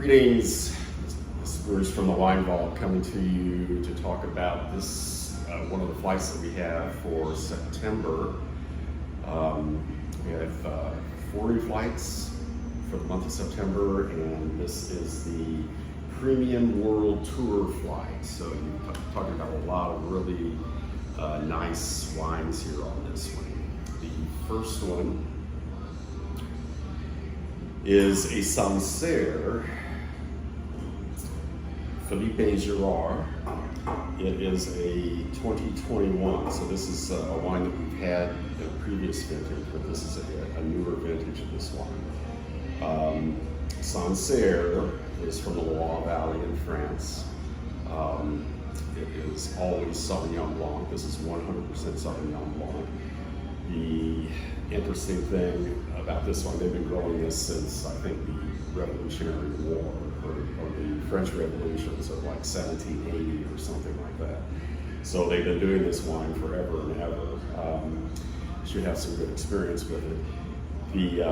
Greetings, this is Bruce from the Wine Vault coming to you to talk about this, one of the flights that we have for September. We have 40 flights for the month of September, and this is the Premium World Tour flight. So you're talking about a lot of really nice wines here on this one. The first one is a Sansare Felipe Girard. It is a 2021, so this is a wine that we've had in a previous vintage, but this is a newer vintage of this wine. Sansare is from the Loire Valley in France. It is always Sauvignon Blanc. This is 100% Sauvignon Blanc. The interesting thing about this one, they've been growing this since, I think, the Revolutionary War, or the French Revolutions of like 1780 or something like that. So they've been doing this wine forever and ever. Should have some good experience with it. The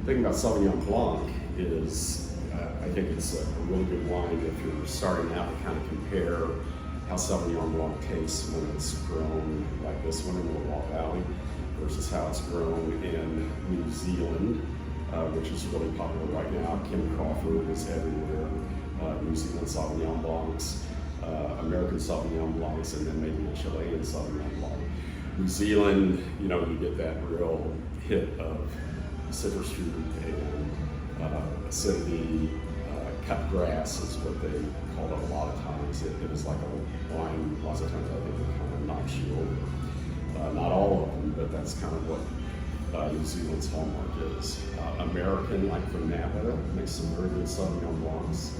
thing about Sauvignon Blanc is I think it's a really good wine if you're starting out to kind of compare how Sauvignon Blanc tastes when it's grown like this one in the Loire Valley versus how it's grown in New Zealand, which is really popular right now. Kim Crawford is everywhere. New Zealand Sauvignon Blancs, American Sauvignon Blancs, and then maybe a Chilean Sauvignon Blanc. New Zealand, you know, you get that real hit of citrus fruit and acidity. Cut grass is what they call it a lot of times. It is like a wine, lots of times I think it kind of knocks you over. Not all of them, but that's kind of what New Zealand's hallmark is. American, like from Napa, makes some very good Sauvignon Blancs.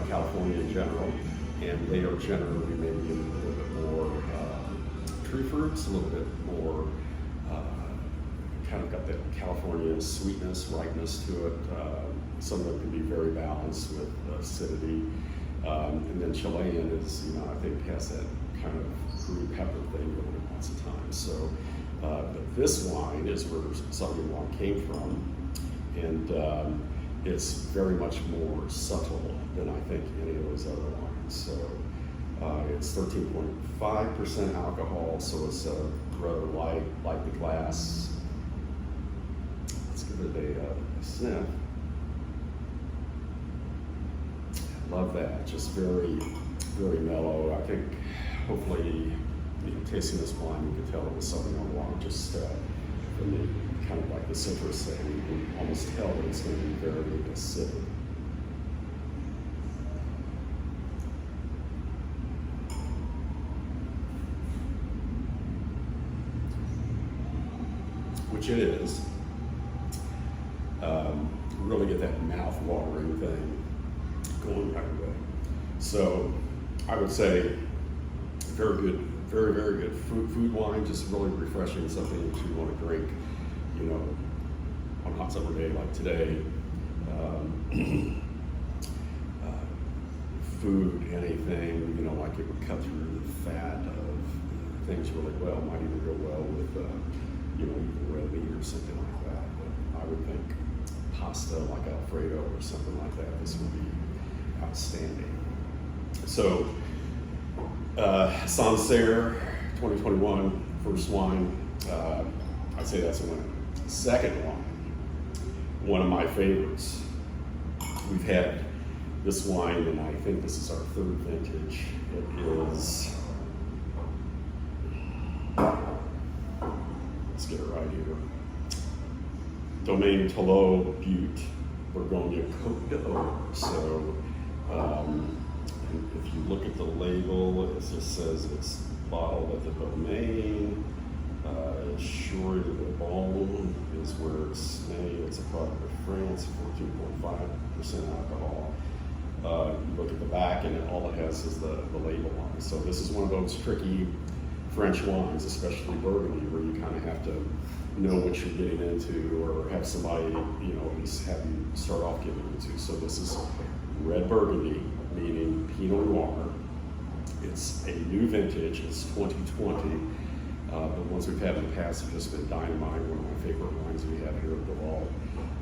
California in general, and they are generally maybe a little bit more tree fruits, a little bit more kind of got that California sweetness, ripeness to it. Some of them can be very balanced with acidity. And then Chilean is, you know, I think has that kind of green pepper thing going on lots of times. So, but this wine is where Sauvignon Blanc came from, and it's very much more subtle than I think any of those other wines. So it's 13.5% alcohol, so it's rather light, like the glass. Let's give it a sniff. Love that, just very, very mellow. I think hopefully, you know, tasting this wine, you can tell it was Sauvignon Blanc just from the kind of like the citrus thing. You can almost tell that it's going to be very acidic. Which it is. Really get that mouth-watering thing going right away. So I would say very good, very, very good food wine, just really refreshing, something that you want to drink, you know, on a hot summer day like today. Food, anything, you know, like it would cut through the fat of things really well, might even go well with, you know, even red meat or something like that. But I would think pasta like Alfredo or something like that, this would be outstanding. So, Sansare 2021, first wine, I'd say that's a winner. Second one of my favorites. We've had this wine, and I think this is our third vintage. It is, let's get it right here. Domaine Tolo Butte, Bourgogne Côte d'Or. So, if you look at the label, it just says it's bottled at the Domaine. Sure, the Bon is where it's made. It's a product of France, 14.5% alcohol. You look at the back, and all it has is the label on it. So this is one of those tricky French wines, especially Burgundy, where you kind of have to know what you're getting into, or have somebody, you know, at least have you start off getting into. So this is red Burgundy, meaning Pinot Noir. It's a new vintage. It's 2020. The ones we've had in the past have just been dynamite, one of my favorite wines we have here at the vault.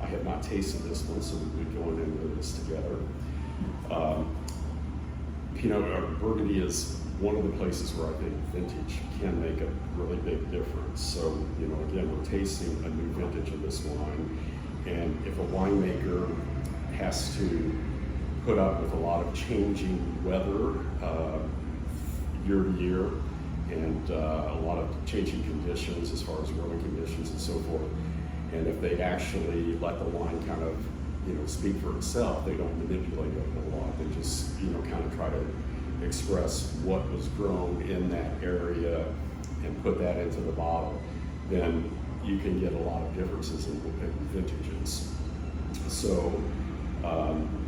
I have not tasted this one, so we'll be going into this together. Burgundy is one of the places where I think vintage can make a really big difference. So, again, we're tasting a new vintage of this wine, and if a winemaker has to put up with a lot of changing weather year to year, and a lot of changing conditions as far as growing conditions and so forth, and if they actually let the wine kind of speak for itself, they don't manipulate it a lot. They just kind of try to express what was grown in that area and put that into the bottle, then you can get a lot of differences in vintages. So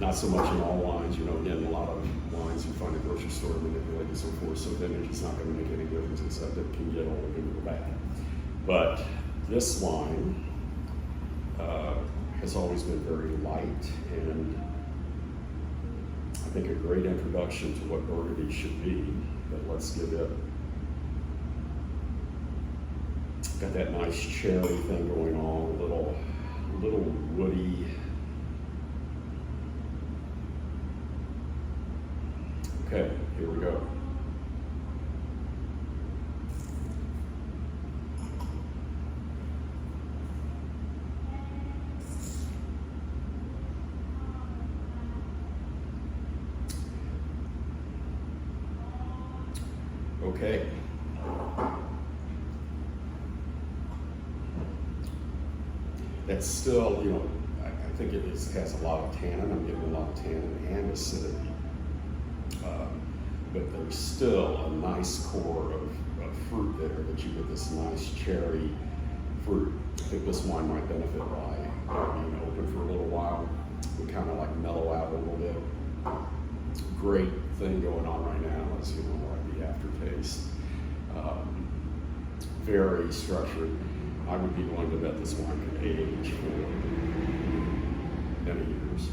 not so much in all wines, again, a lot of wines you find at the grocery store manipulated and so forth, so vintage is not going to make any difference except it can get old and go bad. But this wine has always been very light, and I think a great introduction to what Burgundy should be. But let's give it, got that nice cherry thing going on, a little woody. Okay, here we go. Okay. That's still, I think it has a lot of tannin. I'm getting a lot of tannin and acidity. But there's still a nice core of fruit there that you get this nice cherry fruit. I think this wine might benefit by being open for a little while. We kind of like mellow out a little bit. Great thing going on right now is, like the aftertaste. Very structured. I would be willing to bet this wine could age for many years.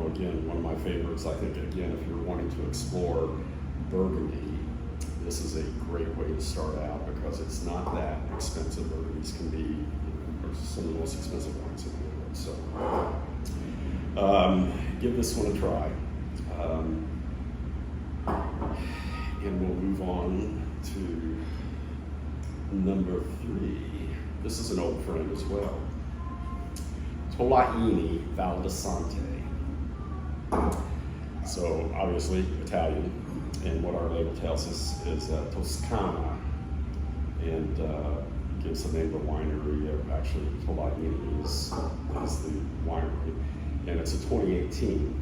Again, one of my favorites, I think, again, if you're wanting to explore Burgundy, this is a great way to start out because it's not that expensive. Burgundies can be some of the most expensive wines in the world. So give this one a try. And we'll move on to number 3. This is an old friend as well. Tolaini Val di Sante. So obviously Italian, and what our label tells us is Toscana, and gives the name of the winery. Actually, Tolaini is the winery, and it's a 2018.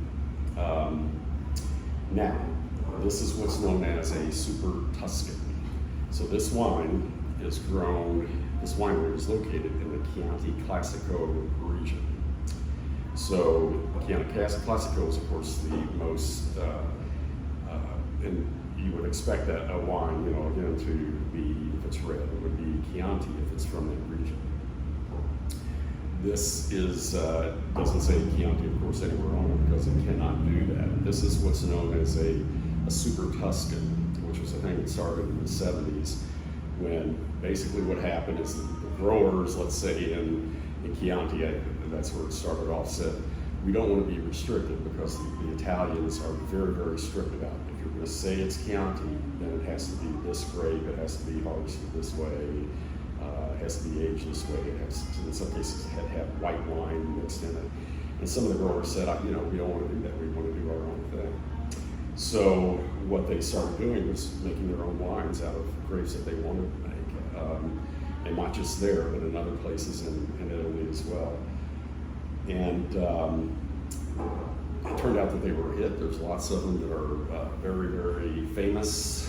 Now, this is what's known as a Super Tuscan. So this wine is grown, this winery is located in the Chianti Classico region. So Chianti Classico is, of course, the most, and you would expect that a wine, again, to be, if it's red, it would be Chianti if it's from that region. This is, doesn't say Chianti, of course, anywhere on it because it cannot do that. This is what's known as a Super Tuscan, which was a thing that started in the 70s, when basically what happened is the growers, let's say in Chianti, that's where it started off, said, we don't want to be restricted because the Italians are very, very strict about it. If you're going to say it's Chianti, then it has to be this grape, it has to be harvested this way, it has to be aged this way, it has to, in some cases, it had to have white wine mixed in it. And some of the growers said, we don't want to do that, we want to do our own thing. So what they started doing was making their own wines out of grapes that they wanted to make. And not just there, but in other places in Italy as well. And it turned out that they were a hit. There's lots of them that are very, very famous,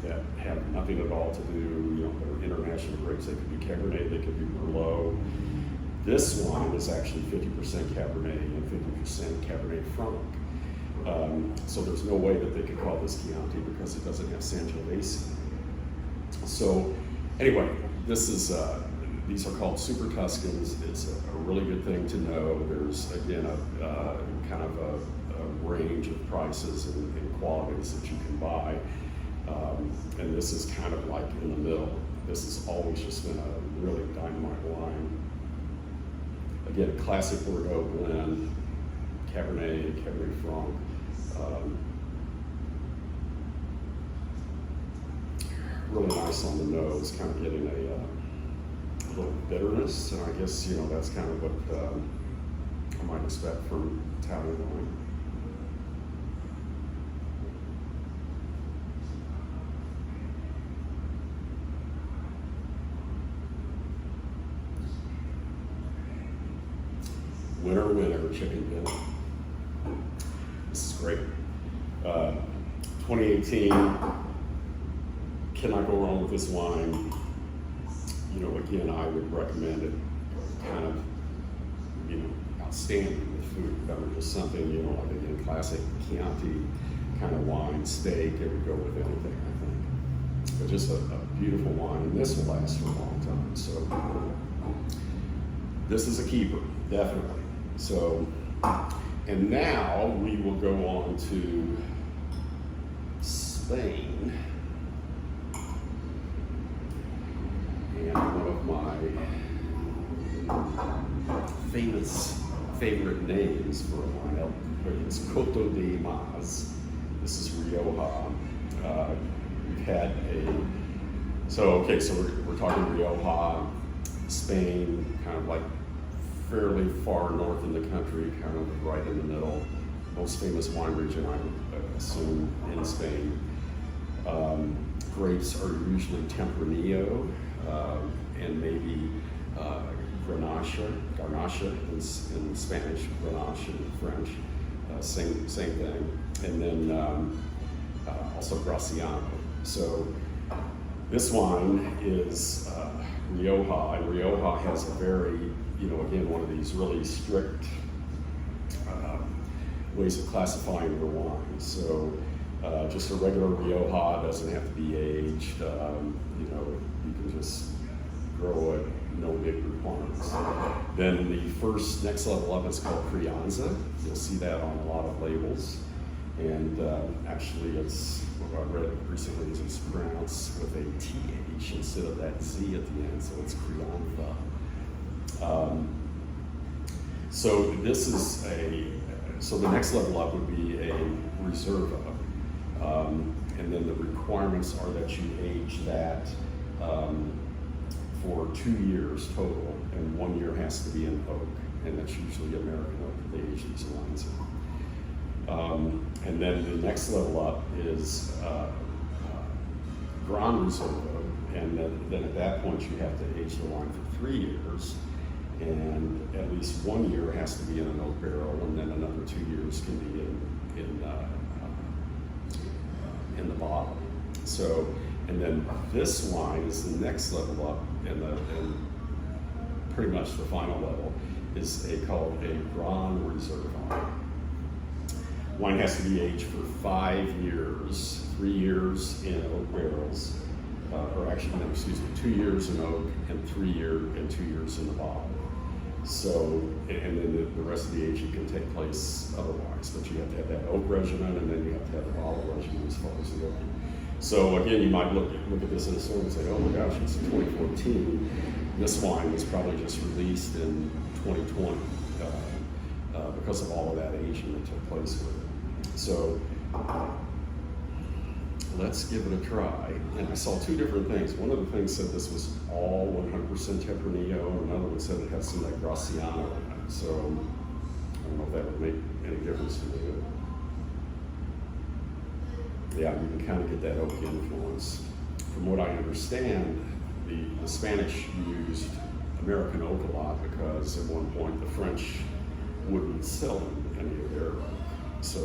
that have nothing at all to do, they're international grapes. They could be Cabernet, they could be Merlot. This wine is actually 50% Cabernet and 50% Cabernet Franc. So there's no way that they could call this Chianti because it doesn't have Sangiovese. So anyway, this is, these are called Super Tuscans. It's a really good thing to know. There's, again, a kind of a range of prices and qualities that you can buy. And this is kind of like in the middle. This has always just been a really dynamite wine. Again, classic Bordeaux blend, Cabernet, Cabernet Franc. Really nice on the nose, kind of getting a little bitterness, and I guess, you know, that's kind of what I might expect from Italian wine. Winner, winner, chicken dinner. This is great. 2018, cannot go wrong with this wine. You know, again, I would recommend it. Kind of, you know, outstanding with food. Beverage, something, you know, like again, classic Chianti kind of wine, steak. It would go with anything, I think. But just a beautiful wine, and this will last for a long time. So this is a keeper, definitely. So, and now we will go on to Spain. And one of my favorite names for a wine is Coto de Mas. This is Rioja. We've had so we're talking Rioja, Spain, kind of like fairly far north in the country, kind of right in the middle. Most famous wine region, I would assume, in Spain. Grapes are usually Tempranillo, and maybe Garnacha in Spanish, Grenache in French, same thing. And then also Graciano. So this wine is Rioja, and Rioja has a very, you know, again, one of these really strict ways of classifying your wine. So just a regular Rioja doesn't have to be aged. You know, you can just grow it, no big requirements. Then the next level up is called Crianza. You'll see that on a lot of labels. And actually it's, what I read recently is it's pronounced with a TH instead of that Z at the end, so it's Crianza. So this is so the next level up would be a Reserva. And then the requirements are that you age that for 2 years total, and 1 year has to be in oak, and that's usually American oak that they age these wines in. And then the next level up is Gran Reserva, and then at that point you have to age the wine for 3 years, and at least 1 year has to be in an oak barrel, and then another 2 years can be in the bottle. So, and then this wine is the next level up, and pretty much the final level is called a Gran Reserva. Wine has to be aged for 5 years, 3 years in oak barrels, or actually, no, excuse me, 2 years in oak and 2 years in the bottle. So, and then the rest of the aging can take place otherwise, but you have to have that oak regimen, and then you have to have the bottle regimen as far as the oak. So again, you might look at this in a store and say, oh my gosh, it's 2014. This wine was probably just released in 2020 because of all of that aging that took place with it. So let's give it a try. And I saw two different things. One of the things said this was all 100% Tempranillo, and another one said it had some of that Graciano in it. So I don't know if that would make any difference to me. Yeah, you can kind of get that oak influence. From what I understand, the Spanish used American oak a lot because at one point the French wouldn't sell any of their oak. So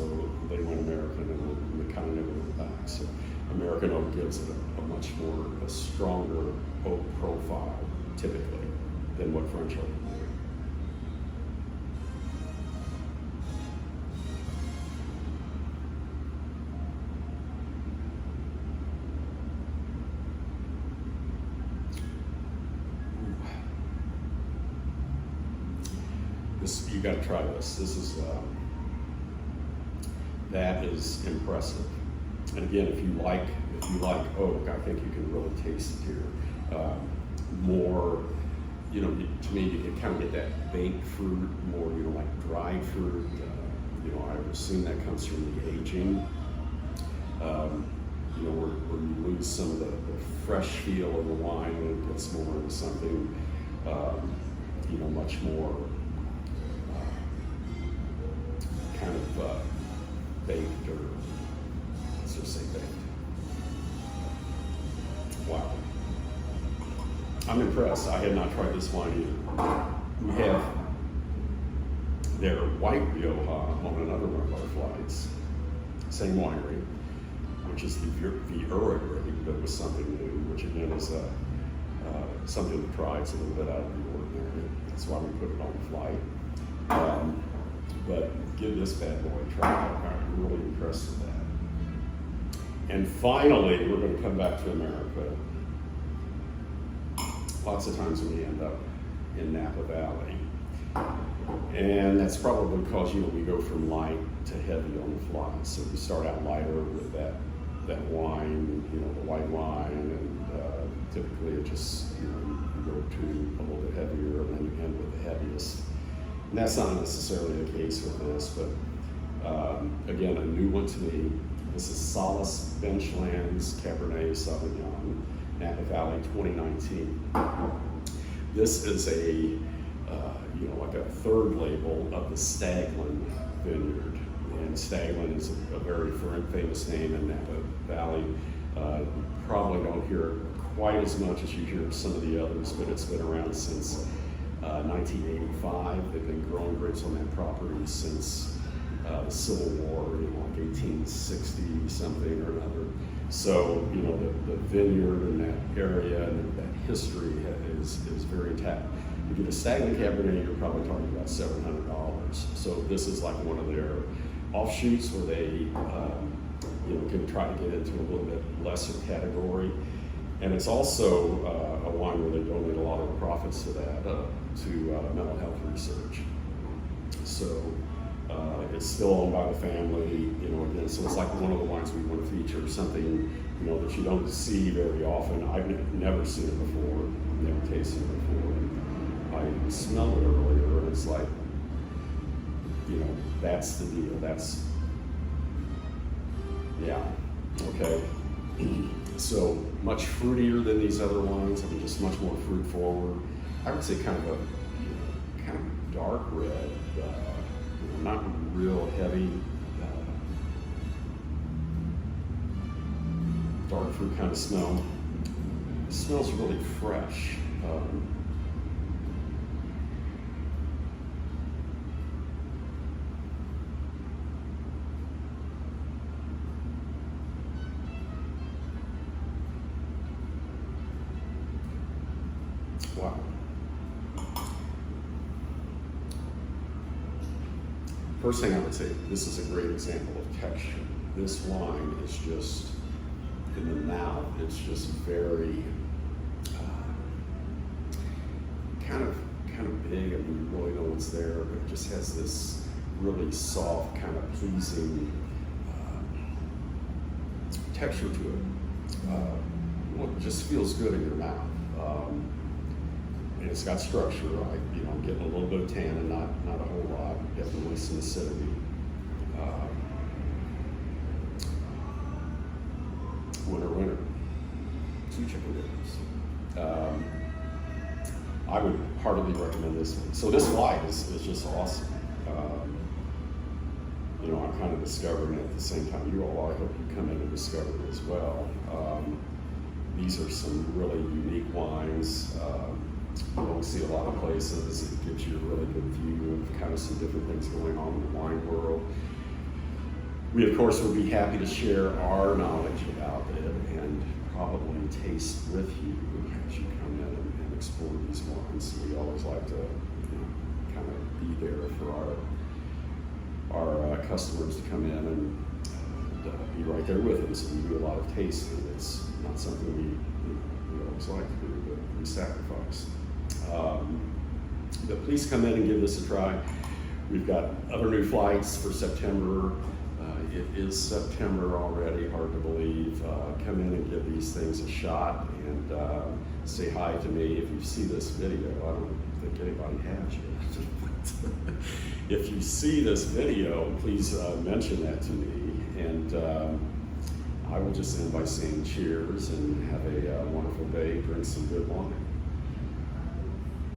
they went American, and they kind of never went back. So American oak gives it a stronger oak profile, typically, than what French oak would do. You got to try this. This is that is impressive. And again, if you like oak, I think you can really taste it here. More, to me, you can kind of get that baked fruit, more, like dried fruit. I would assume that comes from the aging. Where you lose some of the fresh feel of the wine and it gets more into something, much more kind of baked, or let's just say baked. Wow. I'm impressed. I had not tried this wine either. We have their white Rioja on another one of our flights. Same winery, which is the Rioja grape, but with something new, which again is something to try. It's a little bit out of the ordinary. That's why we put it on the flight. But give this bad boy a try. I'm really impressed with that. And finally, we're going to come back to America. Lots of times we end up in Napa Valley. And that's probably because, we go from light to heavy on the fly. So we start out lighter with that wine, the white wine, and typically it just, you go to a little bit heavier, and then you end with the heaviest. And that's not necessarily the case with this, but again, a new one to me. This is Solace Benchlands Cabernet Sauvignon, Napa Valley 2019. This is a like a third label of the Staglin vineyard. And Staglin is a very famous name in Napa Valley. You probably don't hear it quite as much as you hear some of the others, but it's been around since 1985. They've been growing grapes on that property since the Civil War, like 1860 something or another. So, the vineyard in that area and that history is very intact. To get a Staglin Cabernet, you're probably talking about $700. So this is like one of their offshoots where they, can try to get into a little bit lesser category. And it's also a wine where they donate a lot of the profits to that to mental health research. So it's still owned by the family, again, so it's like one of the wines we want to feature, something, that you don't see very often. I've never seen it before, never tasted it before. I smelled it earlier, and it's like, that's the deal. That's, yeah, okay. So much fruitier than these other wines. Just much more fruit forward. I would say kind of a dark red, not real heavy, dark fruit kind of smell. It smells really fresh. Wow. First thing I would say, this is a great example of texture. This wine is just, in the mouth, it's just very, kind of big. You really know what's there, but it just has this really soft, kind of pleasing texture to it. It just feels good in your mouth. And it's got structure. I'm getting a little bit of tannin, not a whole lot. Definitely some acidity. Winter. 2 chicken dinners. I would heartily recommend this one. So this white is just awesome. I'm kind of discovering it at the same time you all. I hope you come in and discover it as well. These are some really unique wines. You don't see a lot of places. It gives you a really good view of kind of some different things going on in the wine world. We, of course, would be happy to share our knowledge about it and probably taste with you as you come in and explore these wines. We always like to kind of be there for our customers to come in and be right there with them. So we do a lot of tasting. It's not something we always like to do, but we sacrifice. But please come in and give this a try. We've got other new flights for September It is September already, hard to believe. Come in and give these things a shot, and say hi to me if you see this video. I don't think anybody has yet. If you see this video, please mention that to me, and I will just end by saying cheers and have a wonderful day. Drink some good wine.